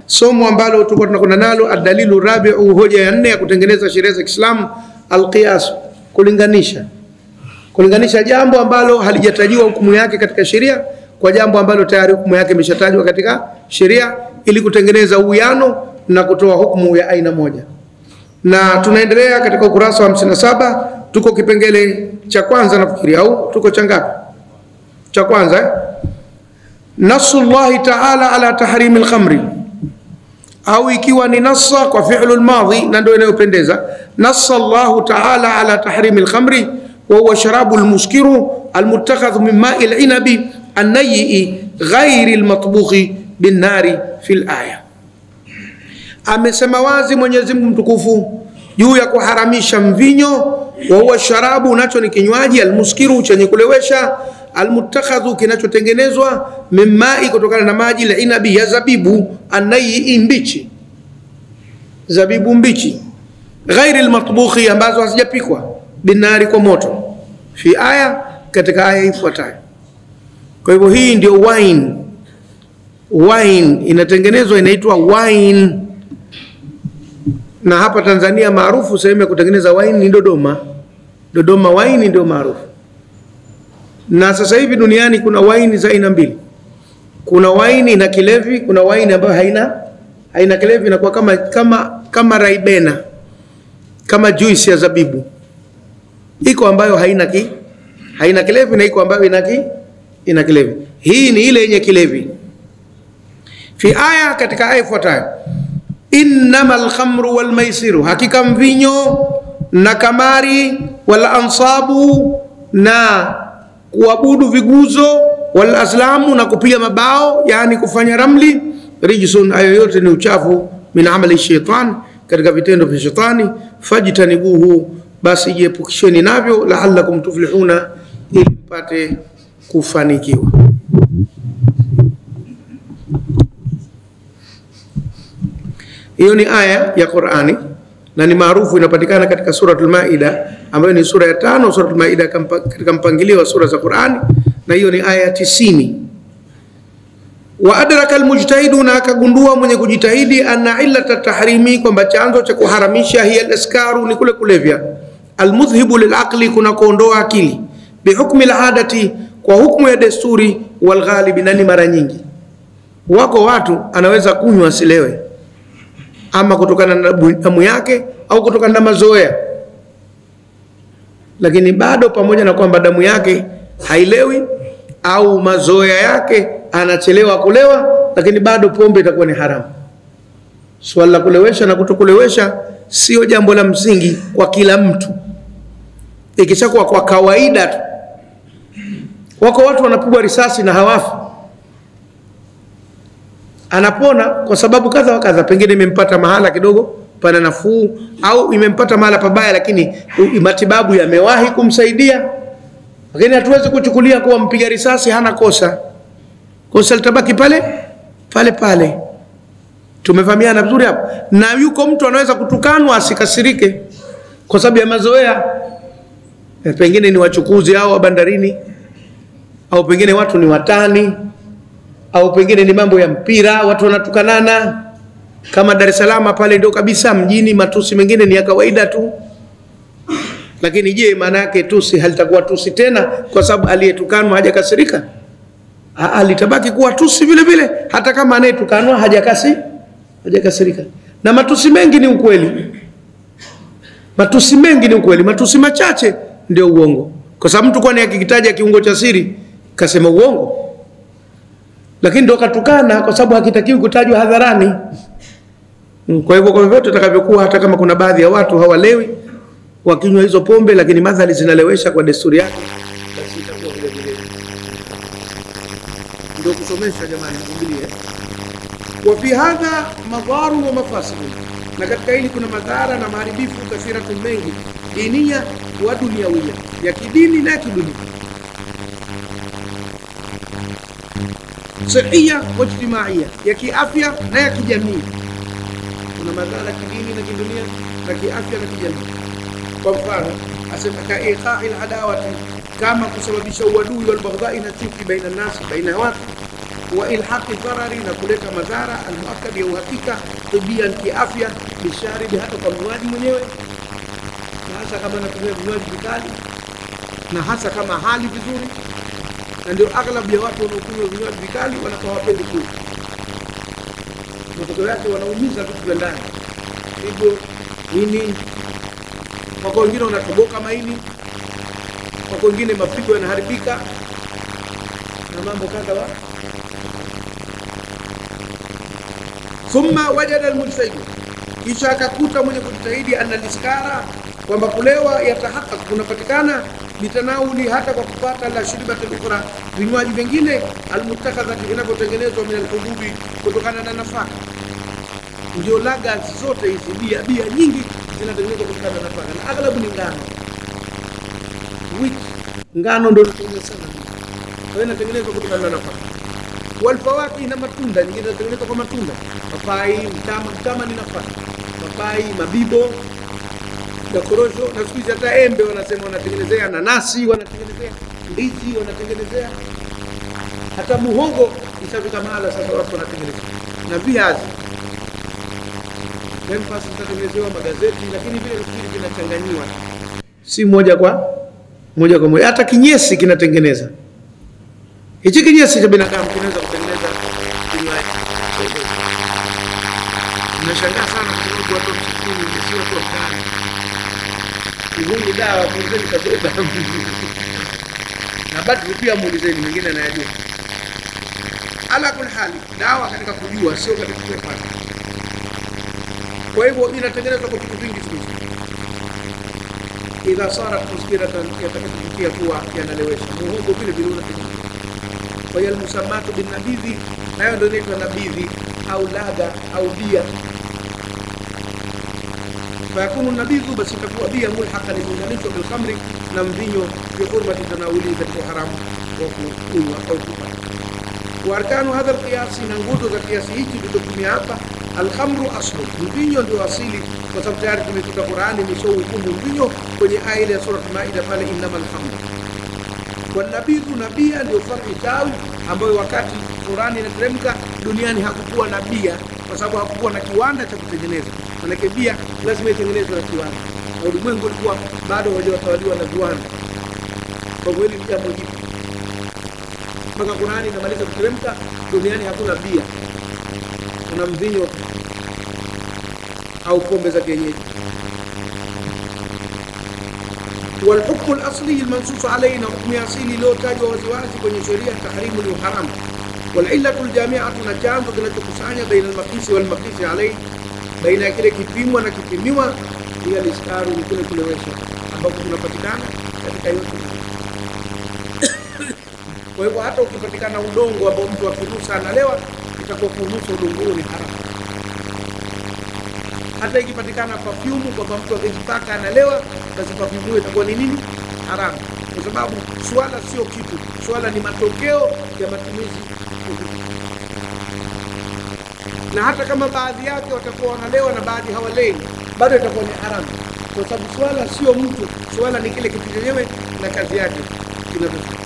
somo ambalo tulikuwa tunakwenda nalo, ad-dalilu rabi'u, hoja ya 4 ya kutengeneza sheria za Kiislamu, al-qiyas, kulinganisha jambo ambalo halijatajiwa hukumu yake katika sheria kwa jambo ambalo tayari hukumu yake imeshatajwa katika sheria, ili kutengeneza uwiano na kutoa hukumu ya aina moja. Na tunaendelea katika ukurasa wa 57, tuko kipengele cha kwanza nafikiri, au tuko cha ngapi? Cha kwanza, Nassullahi ta'ala ala tahrimi al-khamri, au ikiwa ni nassa kwa fi'lu al-madhi na ndio inayopendeza, Nassallahu ta'ala ala tahrimi al-khamri wa huwa sharabu al-muskiru al-muttakhadhu min ma'i al-inabi an-nayyi ghayri al-matbukhi bin-nari fil aya. Amesema wazi Mwenyezi Mungu mtukufu juu ya kuharamisha mvinyo, wa huwa sharabu, nacho ni kinywaji, al-muskiru, chenye kulewesha, al-muttakhadhu, kinachotengenezwa, mimai, kutokana na maji, la inabi, ya zabibu, anayi, mbichi, zabibu mbichi, ghairi al-matbukhi, ambazo hazijapikwa, binari, kwa moto, fi aya, katika aya ifuatayo. Kwa hivyo hii ndio wine. Wine inatengenezwa, inaitwa wine, na hapa Tanzania maarufu sehemu ya kutengeneza wine ni Dodoma. Dodoma wine ndio maarufu. Na sasa hivi duniani kuna wine za aina mbili. Kuna wine ina kilevi, kuna wine ambayo haina kilevi, inakuwa kama raibena, kama juice ya zabibu. Iko ambayo haina kilevi na iko ambayo ina kilevi. Hii ni ile yenye kilevi. Fi aya, katika aya ifuatayo, innamal khamru wal maisiru, hakika mvinyo na kamari, wal ansabu, na kuabudu viguzo, wal azlamu, na kupiga mabao, yani kufanya ramli, rijsun, ayo yote ni uchafu, min amali shaitan, katika vitendo vya shetani, fajtanibuhu, basi jiepukisheni navyo, la'allakum tuflihuna, ili mpate kufanikiwa. Hiyo ni aya ya Qur'ani na ni maarufu, inapatikana katika suratul Maida, ambayo ni sura ya 5 suratul Maida katika mpangilio wa sura za Qur'ani, na hiyo ni aya 90. Wa adraka almujtahidu, na akagundua mwenye kujitahidi, anna illata tahrimi, kwamba chanzo cha kuharamisha, hiya al-iskaru, ni kule kulevya, almudhhibu lilaqli, kuna kuondoa akili, bihukmi aladati, kwa hukumu ya desturi, walghalibi, na ni mara nyingi. Wako watu anaweza kunywa asilewe, ama kutokana na damu yake au kutokana na mazoea, lakini bado pamoja na kwamba damu yake hailewi au mazoea yake anachelewa kulewa, lakini bado pombe itakuwa ni haramu. Swala la kulewesha na kutokulewesha sio jambo la msingi kwa kila mtu, ikishakuwa kwa kawaida tu. Wako watu wanapigwa risasi na hawafi, anapona kwa sababu kadha wa kadha, pengine imempata mahala kidogo pana nafuu, au imempata mahala pabaya, lakini matibabu yamewahi kumsaidia. Lakini hatuwezi kuchukulia kuwa mpiga risasi hana kosa. Kosa litabaki pale. Tumefahamiana vizuri hapo? Na yuko mtu anaweza kutukanwa asikasirike kwa sababu ya mazoea. Pengine ni wachukuzi au wa bandarini, au pengine watu ni watani, au pengine ni mambo ya mpira, watu wanatukanana. Kama Dar es Salaam pale ndio kabisa mjini, matusi mengine ni ya kawaida tu. Lakini je, maana yake tusi halitakuwa tusi tena kwa sababu aliyetukanwa hajakasirika? Litabaki kuwa tusi vile vile hata kama anayetukanwa hajakasirika. Na matusi mengi ni ukweli. Matusi machache ndio uongo. Kwa sababu mtu kwani akikitaja kiungo cha siri kasema uongo. Lakini ndio katukana kwa sababu hakitakiwi kutajwa hadharani. Kwa hivyo kwa vyote tutakavyokuwa, hata kama kuna baadhi ya watu hawalewi wakinywa hizo pombe, lakini madhali zinalewesha kwa desturi yake, basi itakuwa vile vile. Ndio kusomesha jamani, mvumilie. Wa fi hadha madharu wa mafasid, na katika hili kuna madhara na maharibifu kathiratu mengi, diniya wa dunyawiyya, ya kidini na kidunia, sihia wa ijtimaiya, ya kiafya na ya kijamii. Kuna madhara kidini na kidunia na kiafya na kijamii. Kwa mfano asema kaiqa'il adawati, kama kusababisha uadui wal baghdha na chuki baina nasi, baina watu, wa ilhaqi dharari, na kuleta madhara almuakkad ya uhakika, tibia kiafya, bisharibi hata kwa mnywaji mwenyewe, na hasa kama anatumia vinywaji vikali, na hasa kama hali vizuri. Na ndio aghlabu ya watu wanaokunywa vinywaji vikali wanakuwa hawapendi kula. Matokeo yake wanaumiza vitu vya ndani, hivyo nini, kwa wengine wanatoboka maini, kwa wengine mapigo yanaharibika na mambo kadha wa. Thumma wajada almujtahid, kisha akakuta mwenye kujitahidi analiskara, kwamba kulewa yatahaqaq kunapatikana bitanawuli, hata kwa kupata la shirbat al-ukhra, vinywaji vingine almutakadha vinavyotengenezwa min al-hububi, kutokana na nafaka. Ndio laga zote hizi bia nyingi zinatengenezwa kutokana na nafaka, na aghlabu ni ngano. Ngano ndio inatengenezwa sana, kwa hiyo inatengenezwa kutokana na nafaka. Walfawaki, na matunda nyingine zinatengenezwa kwa matunda, papai, mtama ni nafaka, papai, mabibo na korosho, na siku hizi hata embe wanasema wanatengenezea, nanasi wanatengenezea, ndizi wanatengenezea, hata muhogo ishafika mahala sasa watu wanatengeneza, na viazi nafasi zinatengenezewa, magazeti, lakini vile vitu vinachanganywa, si moja kwa moja. Hata kinyesi kinatengeneza. Hichi kinyesi cha binadamu kinaweza kutengeneza kinywaji. Nimeshangaa sana kwa watu msikini sio kwa kana. Hii dawa kuuzeni kabisa. Na bado pia muulizeni mwingine anayajua. Ala kul hali, dawa katika kujua sio katika kupata. Kwa hivyo inatengenezwa kwa vitu vingi sana. Idha sarat muskiratan, yatakapofikia kuwa yanalewesha. Muhogo vile vile unatengenezwa. Kwa hiyo musamatu bin nabidhi, nayo ndio inaitwa nabidhi au laga au bia. Fayakunu nabidhu, basi itakuwa bia mulhaqa limunganishwa bil khamri, na mvinyo bi hurmati tanawuli, katika haramu wa kunywa au kupata. Wa arkanu hadha alqiyasi, na nguzo za kiasi hiki tulichotumia hapa, alkhamru aslu, mvinyo ndio asili, kwa sababu tayari tumekuta Qur'ani imeshahukumu mvinyo kwenye aya ya sura Maida pale, innamal khamru. Wanabidhu, nabia ndio far'i tawi, ambayo wakati Qur'ani inateremka duniani hakukuwa na bia, kwa sababu hakukuwa na kiwanda cha kutengeneza. Maana bia lazima itengenezwe na kiwanda, na ulimwengu ulikuwa bado hujatawaliwa na viwanda. Kwa hiyo ni jambo hili mpaka Qur'ani inamaliza kuteremka duniani hakuna bia, kuna mvinyo au pombe za kienyeji. والحكم الأصلي المنصوص علينا حكم أصلي لو تاجوا وزواجي kwenye sheria tahrimu ni haram. والعلة الجامعة نجام kinachokusanya baina al-maqis wal-maqis alayhi, baina kile kipimwa na kipimiwa, bila liskaru ni kile kulewesha ambapo tunapatikana katika yote. Kwa hivyo hata ukipatikana udongo ambao mtu akinusa analewa, itakuwa kunusa udongo ni haram. Hata ikipatikana perfume kwa mtu akijipaka analewa, basi perfume itakuwa ni nini? Haramu. Kwa sababu swala sio kitu, swala ni matokeo ya matumizi. Na hata kama baadhi yake watakuwa wanalewa na baadhi hawalei, bado itakuwa ni haramu, kwa sababu swala sio mtu, swala ni kile kitu chenyewe na kazi yake kinatokea.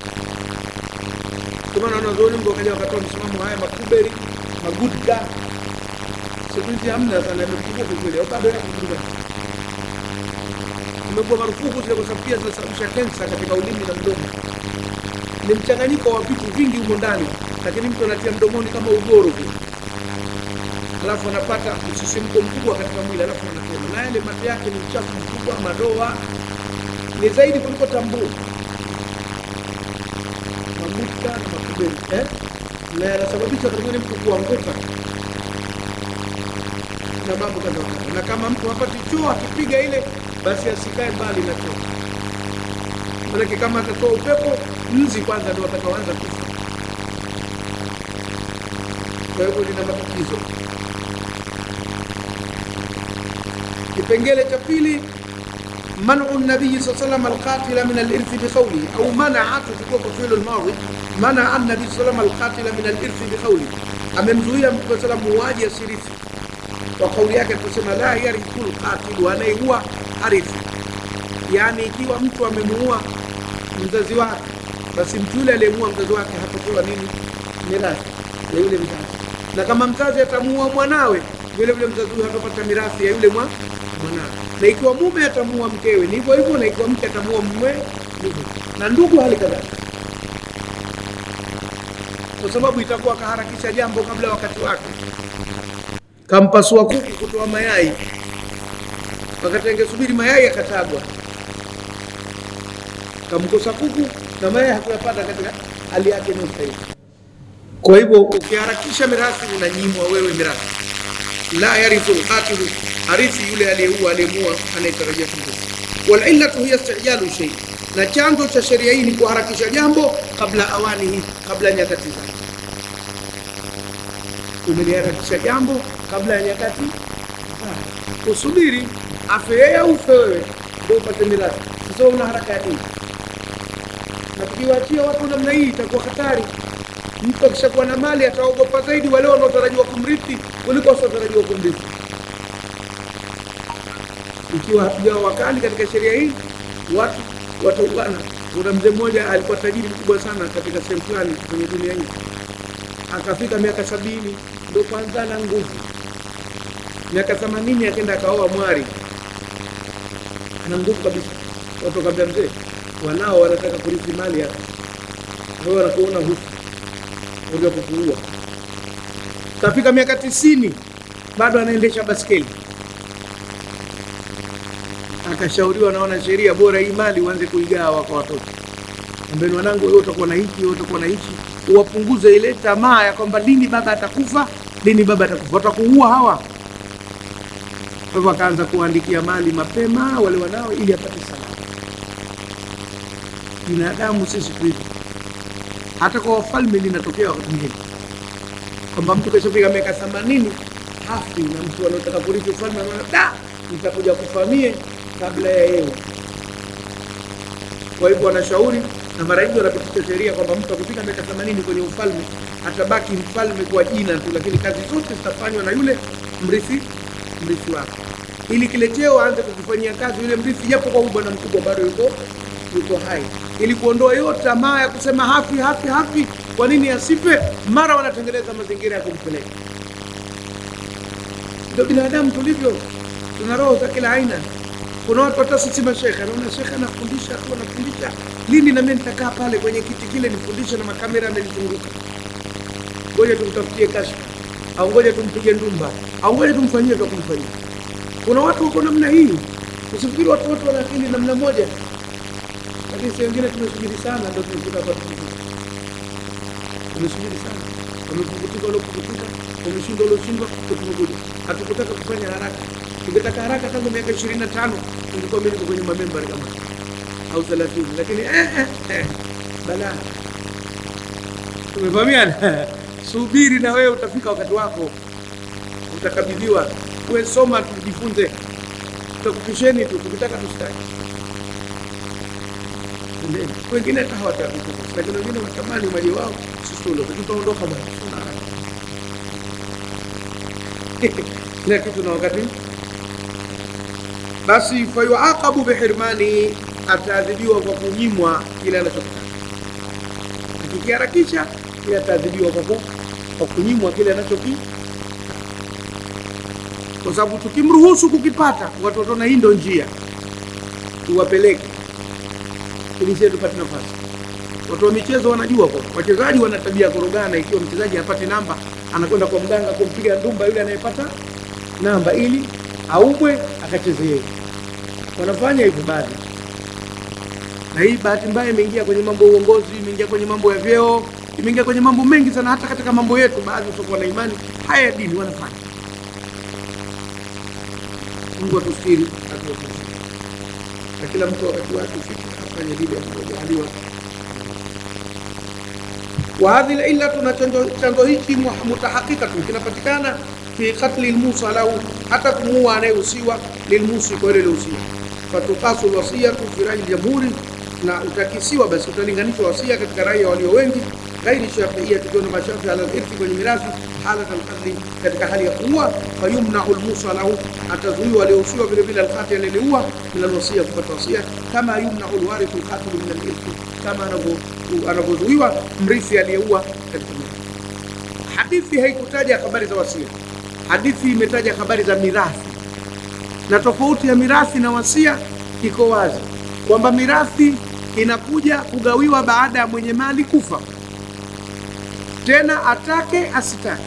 Kama wanazuoni ngoja wakatoa msimamo haya makuberi, magudka, sisi hamna sana mkubwa kule, bado yanakuja. Umekuwa marufuku zile kwa sababu pia zinasababisha kansa katika ulimi na mdomo. Ni mchanganyiko wa vitu vingi huko ndani, lakini mtu anatia mdomoni kama ugoro tu. Alafu anapata msisimko mkubwa katika mwili, alafu anatema. Na ile mate yake ni uchafu mkubwa, madoa. Ni zaidi kuliko tambuu. Mamuta na makubeli, na yanasababisha kwa mtu kuanguka. Na mambo kadhaa. Na kama mtu hapati choo akipiga ile, basi asikae mbali na choo. Maana kama atatoa upepo, nzi kwanza ndio atakaoanza kufa. Kwa hivyo lina matatizo. Kipengele cha pili, man'u nabii sallallahu alayhi wasallam al-qatila min al-irth bi qawli, au mana'atu kwa fi'l al-madi, mana'a an-nabii sallallahu alayhi wasallam al-qatila min al-irth bi qawli, amemzuia Mtume sallallahu alayhi wasallam muuaji asirithi kwa kauli yake, tusema la yarithul qatil, anayeua harithi. Yani ikiwa mtu amemuua mzazi wake, basi mtu yule aliyemuua mzazi wake hatapewa nini? Mirathi. ya yule mzazi. Na kama mzazi atamuua mwanawe, vile vile mzazi huyo hatapata mirathi ya yule mwanawe. Na ikiwa mume atamuua mkewe ni hivyo hivyo, na ikiwa mke atamuua mume hivyo, na ndugu hali kadhalika, kwa sababu itakuwa kaharakisha jambo kabla wakati wake. Kampasua kuku kutoa mayai, wakati angesubiri mayai akatagwa. Kamkosa kuku na mayai hakuyapata katika hali yake inayostahili. Kwa hivyo ukiharakisha mirathi unanyimwa wewe mirathi. La yarithu al-qatil, harithi yule aliyeua aliyemuua anayetarajia kumrithi. Wal illatu hiya istijalu shay, na chanzo cha sheria hii ni kuharakisha jambo kabla awanihi, kabla nyakati zake. Umeharakisha jambo kabla ya nyakati, usubiri afe yeye au ufe wewe ndio upate mirathi. Sio una haraka ya nini? Na tukiwaachia watu namna hii itakuwa hatari. Mtu akishakuwa na mali ataogopa zaidi wale wanaotarajiwa kumrithi kuliko wasiotarajiwa kumrithi. Ikiwa hatujawa wakali katika sheria hii, watu watauana. Kuna mzee mmoja alikuwa tajiri mkubwa sana katika sehemu fulani kwenye dunia hii. Akafika miaka 70 ndio kwanza na nguvu. Miaka 80 akaenda akaoa mwari. Ana nguvu kabisa. Watu kabla mzee wanao wanataka kurithi mali yake. Wao wanakuona huko ndio kukuua. Kafika miaka 90 bado anaendesha baskeli. Akashauriwa na wana sheria, bora hii mali uanze kuigawa kwa watoto. Ambeni wanangu, wewe utakuwa na hiki, wewe utakuwa na hiki. Uwapunguze ile tamaa ya kwamba lini baba atakufa, lini baba atakufa. Watakuua hawa. Kwa hivyo akaanza kuandikia mali mapema wale wanao ili apate salama. Binadamu sisi tuipo. Hata kwa wafalme linatokea wakati mwingine kwamba mtu keshafika miaka 80 hafi, na mtu anataka kurithi ufalme anaona nitakuja kufamie kabla ya yeye. Kwa hivyo wanashauri na mara nyingi wanapitisha sheria kwamba mtu akifika miaka 80 kwenye ufalme atabaki mfalme kwa jina tu, lakini kazi zote zitafanywa na yule mrithi wake, ili kile cheo aanze kukifanyia kazi yule mrithi, japo kwa bwana mkubwa bado yuko hai, ili kuondoa yote tamaa ya kusema hafi. Kwa nini asife? Mara wanatengeneza mazingira ya kumpeleka. Ndio binadamu tulivyo, tuna roho za kila aina. Kuna watu hata sisi mashekhe, naona shekhe anafundisha tu, anafundisha. Lini na mimi nitakaa pale kwenye kiti kile nifundishe na makamera yananizunguka? Ngoja tumtafutie kashfa, au ngoja tumpige ndumba, au ngoja tumfanyie kwa kumfanyia. Kuna watu wako namna hii. Usifikiri watu wote wana akili namna moja. Lakini sisi wengine tumesubiri sana ndio tumefika hapa. Tumesubiri sana. Tumepukutika tumeshindwa tumekuja. Hatukutaka kufanya haraka. Tungetaka haraka tangu miaka 25 tulikuwa mbele kwenye mamemba kama au 30, lakini bala. Tumevamiana. Subiri na wewe utafika wakati wako. Utakabidhiwa. Wewe soma tujifunze. Tutakupisheni tu tukitaka tushtaki. Wengine hata hawataka, lakini wengine wanatamani mali wao sisi ndio tutaondoka bwana. Kila kitu na wakati. Basi fayuaqabu bihirmani, ataadhibiwa kwa kunyimwa kile anachotaka. Akiharakisha ataadhibiwa kwa kunyimwa kile anachotaka. Kwa sababu tukimruhusu kukipata, watu wataona hii ndio njia tuwapeleke ili sisi tupate nafasi. Watu wa michezo wanajua kwa wachezaji wana tabia korogana. Ikiwa mchezaji hapati namba, anakwenda kwa mganga kumpiga ndumba yule anayepata namba ili aumwe akachezee. Wanafanya hivyo baadhi. Na hii bahati mbaya imeingia kwenye mambo ya uongozi, imeingia kwenye mambo ya vyeo, imeingia kwenye mambo mengi sana, hata katika mambo yetu baadhi wasiokuwa na imani haya ya dini wanafanya. Mungu atusikiri, atuokoe. Na kila mtu wakati wake afanye dini aliyojaliwa. Wa hadhihi al-illatu, na chanzo hichi mutahaqqiqatun, kinapatikana fi qatli al-musa lahu, hata kumuua anayehusiwa lilmusi kwa ile iliyohusiwa. Fatuqasu al-wasiyatu fi rai al-jamhuri, na utakisiwa basi utalinganishwa wasia katika raia walio wengi, ghairi shafiia, tukiona mashafi ala al-irthi kwenye mirathi, halat al-qatli, katika hali ya kuua. Fayumna'u al-musa lahu, atazuiwa aliyohusiwa vile vile al-qatil aliyeua min al-wasiya, kupata wasia, kama yumna'u al-warithu al-qatil min al-irthi, kama anavyozuiwa mrithi aliyeua katika mirathi. hadithi haikutaja habari za wasia. Hadithi imetaja habari za mirathi, na tofauti ya mirathi na wasia iko wazi, kwamba mirathi inakuja kugawiwa baada ya mwenye mali kufa, tena atake asitake,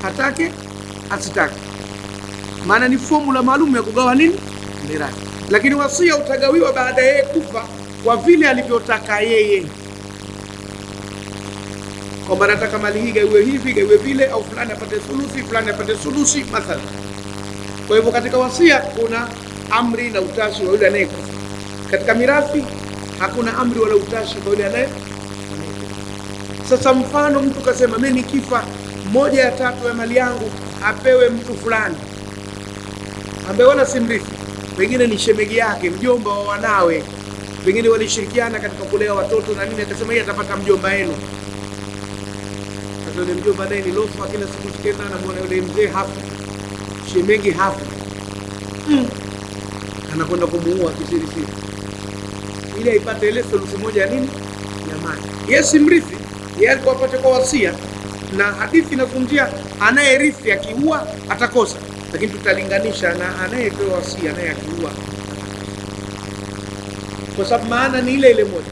atake asitake, maana ni formula maalum ya kugawa nini, mirathi. Lakini wasia utagawiwa baada yeye kufa kwa vile alivyotaka yeye, kwamba nataka mali hii gaiwe hivi, gaiwe vile, au fulani apate thuluthi, fulani apate sudusi mathalan. Kwa hivyo katika wasia kuna amri na utashi wa yule anayekufa. Katika mirathi hakuna amri wala utashi kwa yule anayekufa. Sasa mfano mtu kasema mimi nikifa 1/3 ya mali yangu apewe mtu fulani ambaye wala si mrithi, pengine ni shemegi yake, mjomba wa wanawe, pengine walishirikiana katika kulea watoto na nini, akasema yeye atapata mjomba wenu. Sasa yule mjomba naye ni lofa, kila siku tukienda na muone yule mzee hapo, shemegi hapo, anakwenda kumuua kisiri siri ili aipate ile thuluthi moja ya nini, ya mali. Yes, mrithi yeye alikuwa apate kwa wasia, na hadithi inazungumzia anayerithi akiua atakosa, lakini tutalinganisha na anayepewa wasia naye akiua, kwa sababu maana ni ile ile moja.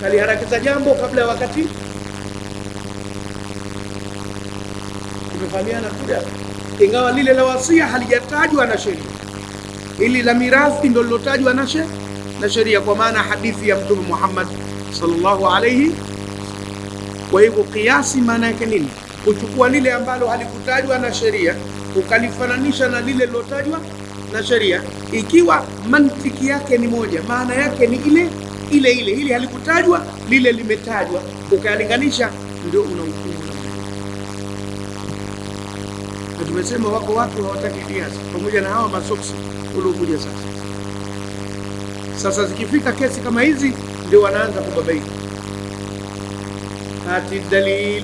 Kaliharakisha jambo kabla ya wakati. Tumefahamiana kuja, ingawa lile la wasia halijatajwa na sheria, ili la mirathi ndio lilotajwa na sheria, kwa maana hadithi ya Mtume Muhammad sallallahu alayhi. Kwa hivyo kiasi maana yake nini? Kuchukua lile ambalo halikutajwa na sheria ukalifananisha na lile lilotajwa na sheria, ikiwa mantiki yake ni moja, maana yake ni ile ile halikutajwa, lile limetajwa, ukalinganisha, ndio unahukumu. Na tumesema wako watu hawataki kiasi, pamoja na hawa masoksi uliokuja sasa zikifika kesi kama hizi ndio wanaanza kubabaika. Hati dalil,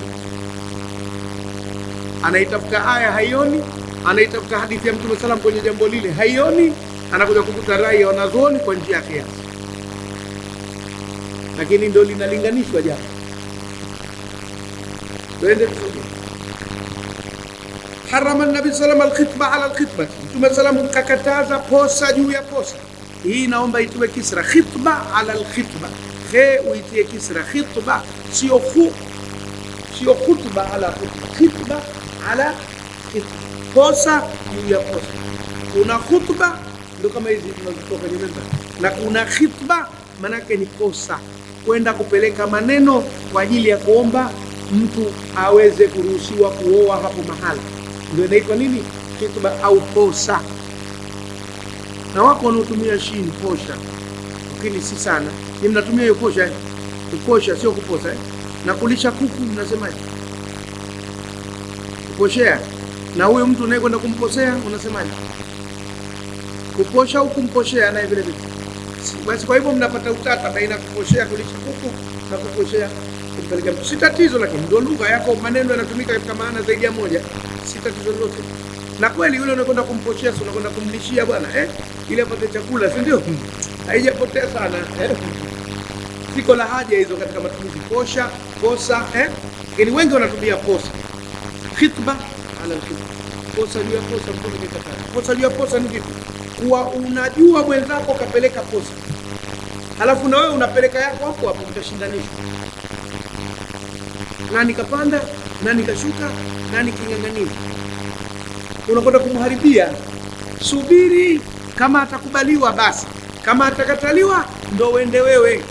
anaitafuta aya haioni, anaitafuta hadithi ya Mtume sallam kwenye jambo lile haioni, anakuja kukuta rai ya wanazuoni kwa njia yake, lakini ndio linalinganishwa jambo. Twende tusome. Harama Nabii sallam al-khitba ala al-khitba, Mtume sallam kakataza posa juu ya posa. Hii naomba itiwe kisra, khitba ala al-khitba, khe uitie kisra, khitba sio khutba ala khutba, khitba ala khitba, posa juu ya posa. Kuna khutba ndio kama hizi tunazotoka kwenye meza, na kuna khitba manake ni posa, kwenda kupeleka maneno kwa ajili ya kuomba mtu aweze kuruhusiwa kuoa hapo mahala, ndio inaitwa nini, khitba au posa. Na wako wanaotumia shin posha, lakini si sana. Ni mnatumia hiyo posha, kuposha sio kuposa. Na kulisha kuku mnasemaje? Kuposhea. Na huyo mtu anayekwenda kumposea unasemaje? Kuposha au kumposhea naye vile vile. Basi kwa hivyo mnapata utata baina kuposhea, kulisha kuku na kuposhea kumpeleka mtu. Si tatizo, lakini ndio lugha yako, maneno yanatumika katika maana zaidi ya moja. Si tatizo lolote. Na kweli yule unakwenda kumposhea, sio unakwenda kumlishia bwana, ili apate chakula, si ndio? Haijapotea sana, Siko la haja hizo katika matumizi posha, posa, Lakini wengi wanatumia posa. Khitba ala khitba. Posa juu ya posa, mtu nikakata. Posa juu ya posa ni vipi? Kuwa unajua mwenzako kapeleka posa, halafu na wewe unapeleka yako hapo, mtashindanisha. Nani kapanda, nani kashuka, nani king'ang'anizi. Unakwenda kumharibia. Subiri, kama atakubaliwa basi, kama atakataliwa ndo uende wewe,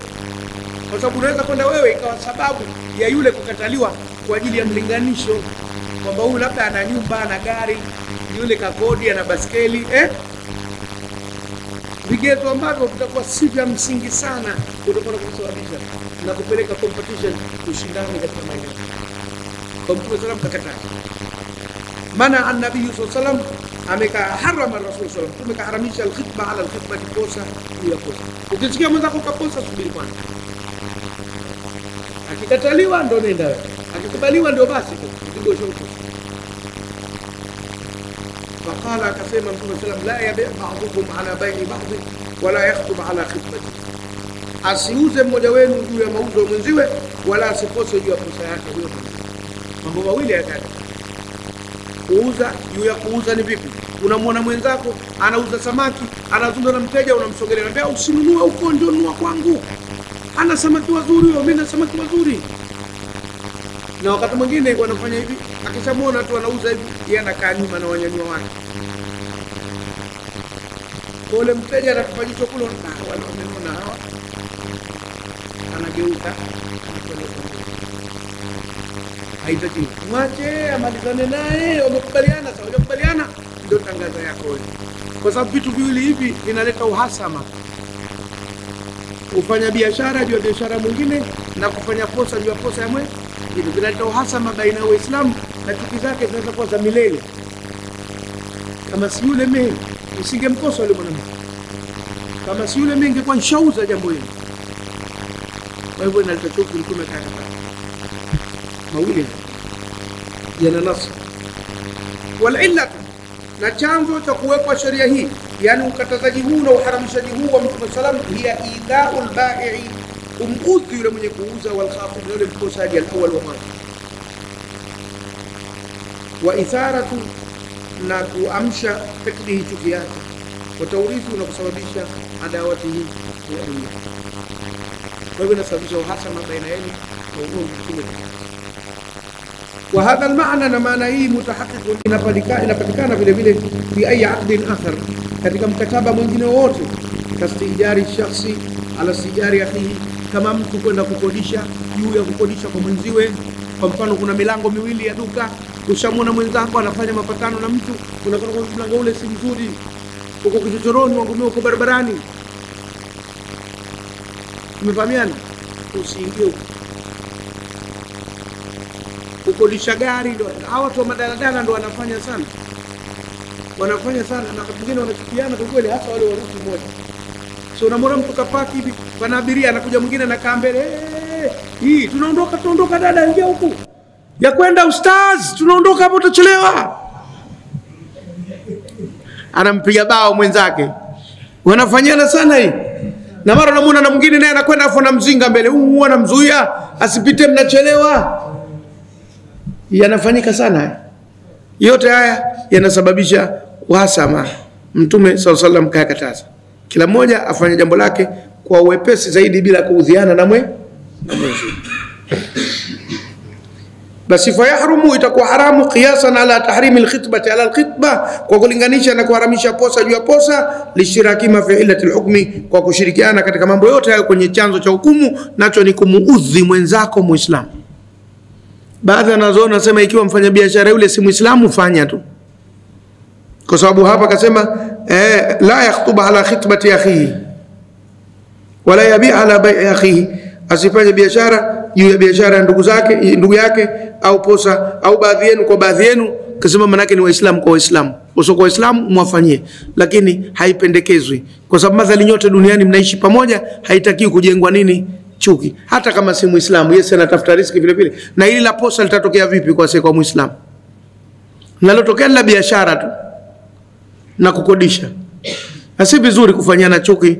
kwa sababu unaweza kwenda wewe ikawa sababu ya yule kukataliwa kwa ajili ya mlinganisho, kwamba huyu labda ana nyumba, ana gari, yule kakodi, ana baskeli, vigezo ambavyo vitakuwa si vya msingi sana, utakwenda kusababisha na kupeleka competition, ushindani katika maisha. Kwa Mtume sallam kakataa. Maana an-Nabii sallallahu alayhi wasallam amekaharama Rasul sallam, tumeharamisha al-khitba ala al-khitba, posa juu ya posa. Ukisikia mwenzako kaposa, subiri kwanza. Akikataliwa ndo nenda wewe, akikubaliwa ndio basi ndio shauku. Faqala, akasema Mtume sallam, la yabi' ba'dukum ala bay'i ba'd wa la yakhthub ala khitbati, asiuze mmoja wenu juu ya mauzo mwenziwe, wala asipose juu ya posa yake huyo. Mambo mawili yakati. Kuuza juu ya kuuza ni vipi? Unamwona mwenzako anauza samaki, anazungumza na mteja, unamsogelea, anambia usinunue huko, ndio nunua kwangu. Ana samaki wazuri huyo, mimi na samaki wazuri. Na wakati mwingine wanafanya hivi, akishamuona tu anauza hivi, yeye anakaa nyuma na wanyanyua wake. Kule mteja anakufanyisha kule, wanaona hawa. Anageuka. Haitaki. Mwache amalizane naye, wamekubaliana, sawa, wamekubaliana, ndio tangazo yako wewe. Kwa sababu vitu viwili hivi vinaleta uhasama. Kufanya biashara juu ya biashara mwingine na kufanya posa juu ya posa ya mwingine, hivyo vinaleta uhasama baina ya Waislamu, na chuki zake zinaweza kuwa za milele. Kama si yule mimi usingemkosa yule mwanamke. Kama si yule mimi ingekuwa nishauza jambo hili. Kwa hivyo inaleta chuki. Mtume akakataza mawili yana nafsi wal illa, na chanzo cha kuwekwa sheria hii, yani ukatazaji huu na uharamishaji huu wa Mtume sallam, hiya idhaul bai'i, umudhi yule mwenye kuuza, wal khafid yule mkosaji al-awwal wa mwanzo, wa itharatu, na kuamsha fikrihi, chuki yake, wa tawrithu, na kusababisha adawati hii ya dunia. Kwa hivyo inasababisha uhasama baina yenu na ugomvi. وهذا المعنى نمانا hii mutahaqiq, inapatikana vile vile fi ayi aqdin akhar, katika mkataba mwingine wote, kastijari shakhsi ala istijari akhihi, kama mtu kwenda kukodisha juu ya kukodisha kwa mwenziwe. Kwa mfano kuna milango miwili ya duka, ushamwona mwenzako anafanya mapatano na mtu, unakwenda kwa mlango ule si mzuri, uko kichochoroni, wangu uko barabarani, umefahamiana, usiingie huko. Kukodisha gari ndo hawa watu wa madaladala ndo wanafanya sana, na wengine wanachukiana kwa kweli, hasa wale warusi moja. So unamwona mtu kapaki hivi, pana abiria anakuja, mwingine anakaa mbele, hii tunaondoka dada, ingia huku, ya kwenda ustaz, tunaondoka hapo, utachelewa. Anampiga bao mwenzake, wanafanyana sana hii. Na mara unamuona na mwingine naye anakwenda afu na mzinga mbele, anamzuia asipite, mnachelewa. Yanafanyika sana. Yote haya yanasababisha uhasama. Mtume sallallahu kakataza kila mmoja afanye jambo lake kwa uwepesi zaidi, bila kuudhiana na mwenzi. Basi fayahrumu, itakuwa haramu, qiyasan ala tahrimi alkhitbati ala alkhitba, kwa kulinganisha na kuharamisha posa juu ya posa, lishiraki ma fi illati alhukmi, kwa kushirikiana katika mambo yote hayo kwenye chanzo cha hukumu, nacho ni kumuudhi mwenzako Muislamu. Baadhi wanazoona nasema ikiwa mfanyabiashara yule si Muislamu, fanya tu, kwa sababu hapa akasema la yakhtuba ala khitbati akhihi wala yabi ala bai'i akhihi, asifanye biashara juu ya biashara ya ndugu yake, au posa, au baadhi yenu kwa baadhi yenu. Kasema manake ni Waislamu kwa Waislamu, usio kwa Waislamu mwafanyie, lakini haipendekezwi, kwa sababu madhali nyote duniani mnaishi pamoja, haitakiwi kujengwa nini, chuki. Hata kama si Muislamu, yeye anatafuta riziki vile vile. Na hili la posa litatokea vipi kwa Muislamu? Nalotokea la biashara tu na kukodisha. Si vizuri kufanyana chuki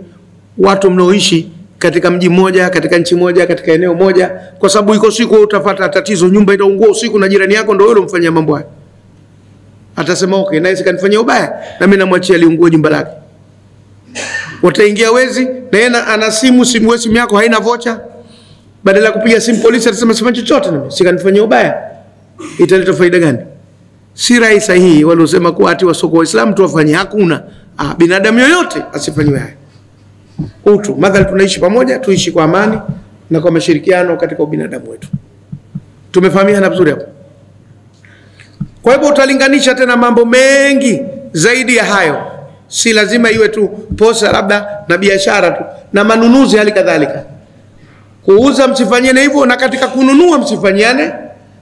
watu mnaoishi katika mji mmoja, katika nchi moja, katika eneo moja, kwa sababu iko siku utapata tatizo, nyumba itaungua usiku na jirani yako ndio yule umfanyia mambo haya. Atasema okay, na yeye kanifanyia ubaya, na mimi namwachia liungue jumba lake. Wataingia wezi, na yeye ana simu yako haina vocha, badala ya kupiga simu polisi atasema sema chochote, na sikanifanyia ubaya. Italeta faida gani? Si rai sahihi waliosema kuwa ati wasoko Waislamu tu wafanye. Hakuna binadamu yoyote asifanywe haya. Utu madhali tunaishi pamoja, tuishi kwa amani na kwa mashirikiano katika ubinadamu wetu. Tumefahamiana vizuri hapo? Kwa hivyo utalinganisha tena mambo mengi zaidi ya hayo. Si lazima iwe tu posa labda na biashara tu, na manunuzi hali kadhalika. Kuuza msifanyane hivyo, na katika kununua msifanyane,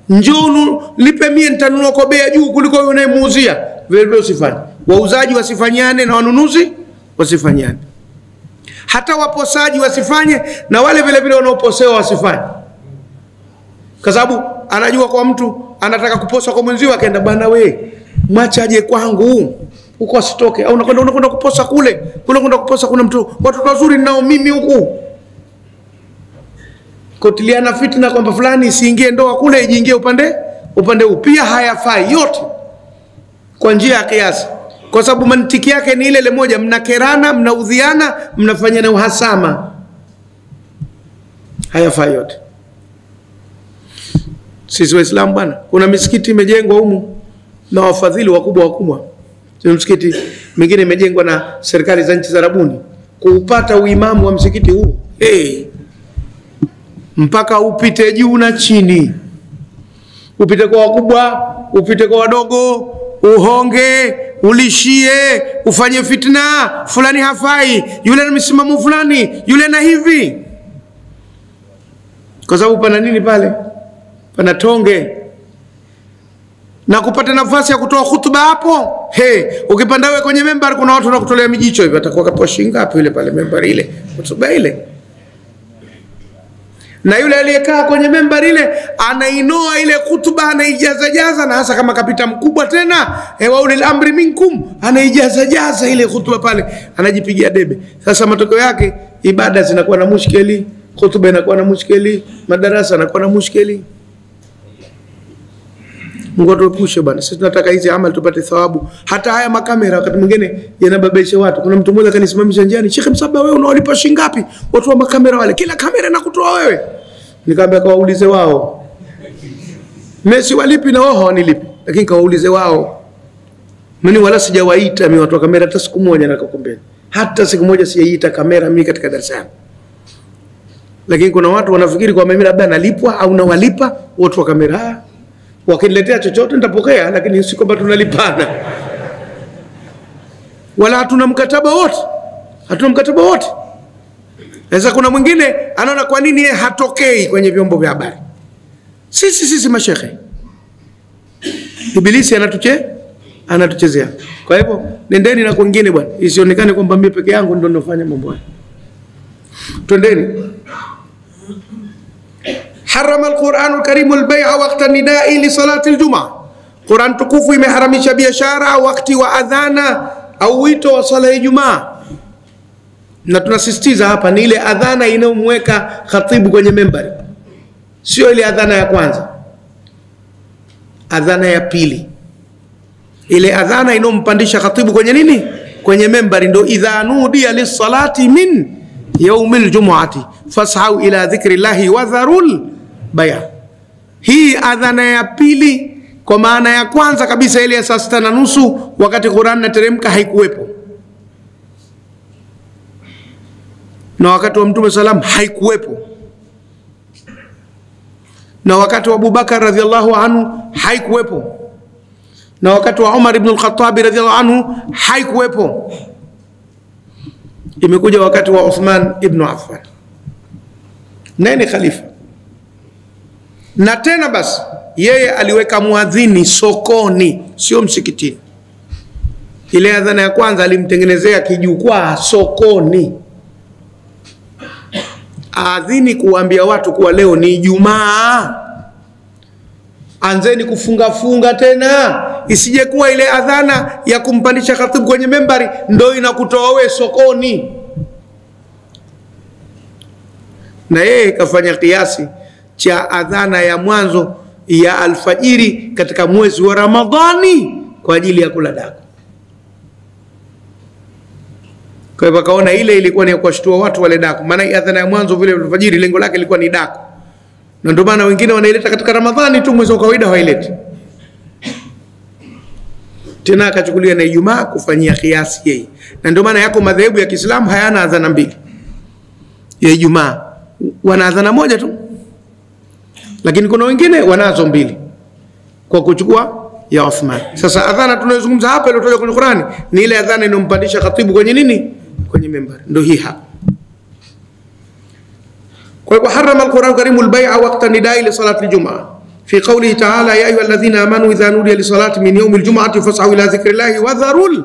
njoo lipe mie nitanunua kwa bei juu kuliko wewe unayemuuzia. Vile vile usifanye. Wauzaji wasifanyane na wanunuzi wasifanyane. Hata waposaji wasifanye na wale vile vile wanaoposewa wasifanye. Kwa sababu anajua kwa mtu anataka kuposa kwa mwenziwe, akaenda bana we mwachaje kwangu huko asitoke, au unakwenda kuposa kule kwenda kuposa kuna mtu watoto wazuri nao mimi huku. kutiliana fitna kwamba fulani isiingie ndoa kule ijiingie upande pia hayafai yote kwa njia ya kiasi, kwa sababu mantiki yake ni ile moja, mnakerana, mnaudhiana, mnafanyana uhasama, hayafai yote. Sisi Waislamu bwana, kuna misikiti imejengwa humu na wafadhili wakubwa. Msikiti mingine imejengwa na serikali za nchi za Arabuni. Kuupata uimamu wa msikiti huu, mpaka upite juu na chini, upite kwa wakubwa, upite kwa wadogo, uhonge, ulishie, ufanye fitna, fulani hafai, yule na msimamo fulani, yule na hivi. Kwa sababu pana nini pale? Pana tonge. Na kupata nafasi ya kutoa hutuba hapo, ukipanda wewe kwenye member kuna watu wanakutolea mijicho hivi, atakuwa kapoa shilingi ngapi yule pale member ile, hutuba ile. Na yule aliyekaa kwenye member ile anainoa ile hutuba, anaijaza, na hasa kama kapita mkubwa tena, wa ulil amri minkum, anaijaza ile hutuba pale, anajipigia debe. Sasa matokeo yake ibada zinakuwa na mushkeli, hutuba inakuwa na mushkeli, madarasa yanakuwa na mushkeli. Mungu atuepushe bwana. Sisi tunataka hizi amali tupate thawabu. Hata haya makamera wakati mwingine yanababaisha watu. Kuna mtu mmoja kanisimamisha njiani, "Sheikh Msaba, wewe unawalipa shilingi ngapi watu wa makamera wale? Kila kamera inakutoa wewe." Nikamwambia kawaulize wao. Mimi si walipi na wao hawanilipi, lakini kawaulize wao. Mimi wala sijawaita mimi watu wa kamera hata siku moja, nakakumbeni. Hata siku moja sijaita kamera mimi katika darasa yangu. Lakini kuna watu wanafikiri kwa mimi labda nalipwa au nawalipa watu wa kamera. Wakiniletea chochote nitapokea, lakini si kwamba tunalipana. Wala hatuna mkataba wote. Sasa kuna mwingine anaona kwa nini yeye hatokei kwenye vyombo vya habari. Sisi mashehe. Ibilisi anatuchezea. Kwa hivyo nendeni na kwingine bwana. Isionekane kwamba mimi peke yangu ndio ninafanya mambo haya. Twendeni. حرم القرآن الكريم البيع وقت النداء لصلاة الجمعة. قرآن tukufu imeharamisha biashara wakati wa adhana au wito wa sala ya Ijumaa. Na tunasisitiza hapa ni ile adhana inayomweka khatibu kwenye membari, sio ile adhana ya kwanza, adhana ya pili. Ile adhana inompandisha khatibu kwenye nini? Kwenye membari, ndo idha nudiya lis-salati min yaumil jumu'ati fas'au ila dhikrillahi wa dharul baya. Hii adhana ya pili, kwa maana ya kwanza kabisa ile ya saa 6:30 wakati Qur'an inateremka haikuwepo, na wakati wa Mtume salam haikuwepo, na wakati wa Abu Bakar radhiallahu anhu haikuwepo, na wakati wa Umar ibn al-Khattab radhiallahu anhu haikuwepo. Imekuja wakati wa Uthman ibn Affan, nani khalifa. Na tena basi yeye aliweka muadhini sokoni, sio msikitini. Ile adhana ya kwanza alimtengenezea kijukwaa sokoni, adhini kuambia watu kuwa leo ni Ijumaa, anzeni kufunga tena. Isije kuwa ile adhana ya kumpandisha khatibu kwenye membari ndio inakutoa wewe sokoni. Na yeye kafanya kiasi cha adhana ya mwanzo ya alfajiri katika mwezi wa Ramadhani kwa ajili ya kula daku. Kwa hivyo kaona ile ilikuwa ni kuwashtua watu wale daku, maana adhana ya mwanzo vile alfajiri lengo lake lilikuwa ni daku, na ndio maana wengine wanaileta katika Ramadhani tu, mwezi wa kawaida hawaileti. Tena akachukulia na Ijumaa kufanyia kiasi yeye, na ndio maana yako madhehebu ya Kiislamu hayana adhana mbili ya Ijumaa, wana adhana moja tu, lakini kuna wengine wanazo mbili kwa kuchukua ya Uthman. Sasa adhana tunayozungumza hapa ile kutoka kwenye Qur'ani ni ile adhana inompandisha khatibu kwenye nini? Kwenye membari, ndio hii hapa. Kwa hivyo harama al-Qur'an al-Karim al-bay'a waqta nidai li salati al-Jum'ah fi qawlihi ta'ala ya ayyuhalladhina amanu idha nudiya li salati min yawmi al-jum'ati fas'au ila dhikrillahi wa dharul,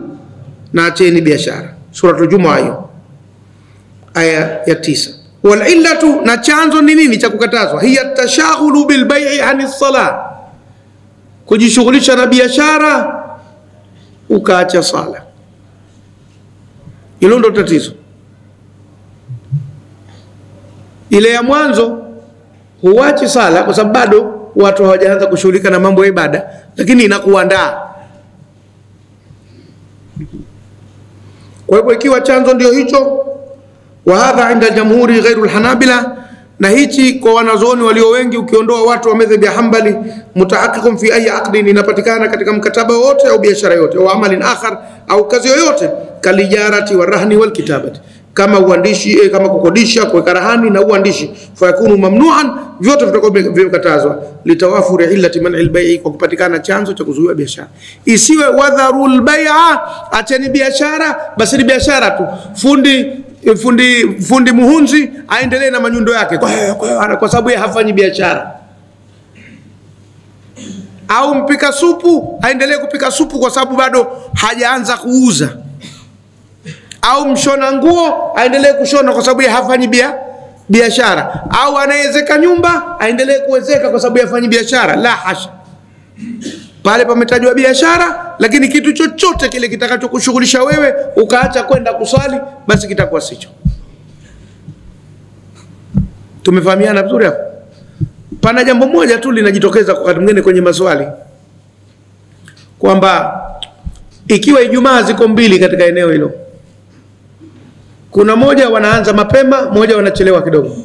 na acheni biashara. Suratul Jumu'ah hiyo aya ya 9. Wal illatu, na chanzo ni nini cha kukatazwa? Hiya tashaghulu bil bay'i anis salah, kujishughulisha na biashara ukaacha sala. Hilo ndo tatizo. Ile ya mwanzo huachi sala kwa sababu bado watu hawajaanza kushughulika na mambo ya ibada, lakini inakuandaa. Kwa hivyo ikiwa chanzo ndio hicho, wa hadha inda jamhuri ghairu alhanabila, na hichi kwa wanazuoni walio wengi ukiondoa watu wa madhhabi ya Hanbali, mutahaqiqun fi ayi aqdin, inapatikana katika mkataba wote au biashara yote au amalin akhar au kazi yoyote, kalijarati wa rahni wal kitabati, kama uandishi, kama kukodisha, kuweka rahani na uandishi, fa yakunu mamnu'an, vyote vitakuwa vimekatazwa, litawafuri illati man'il bai'i, kwa kupatikana chanzo cha kuzuia biashara. Isiwe wadharul bai'a, acheni biashara, basi ni biashara tu. Fundi muhunzi aendelee na manyundo yake kwa sababu yeye hafanyi biashara, au mpika supu aendelee kupika supu kwa sababu bado hajaanza kuuza, au mshona nguo aendelee kushona kwa sababu yeye hafanyi biashara, au anaezeka nyumba aendelee kuwezeka kwa sababu hafanyi biashara. La hasha, pale pametajwa biashara, lakini kitu chochote kile kitakachokushughulisha wewe ukaacha kwenda kusali, basi kitakuwa sicho. Tumefahamiana vizuri hapo? Pana jambo moja tu linajitokeza kwa wakati mwingine kwenye maswali, kwamba ikiwa Ijumaa ziko mbili katika eneo hilo, kuna moja wanaanza mapema, moja wanachelewa kidogo,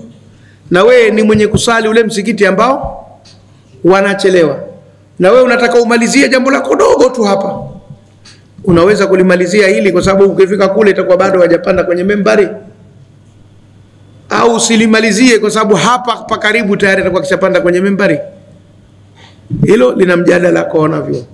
na we ni mwenye kusali ule msikiti ambao wanachelewa, na we unataka umalizie jambo lako dogo tu hapa, unaweza kulimalizia hili kwa sababu ukifika kule itakuwa bado hajapanda kwenye membari, au usilimalizie kwa sababu hapa pa karibu tayari atakuwa kishapanda kwenye membari. Hilo lina mjadala kwa wanavyo.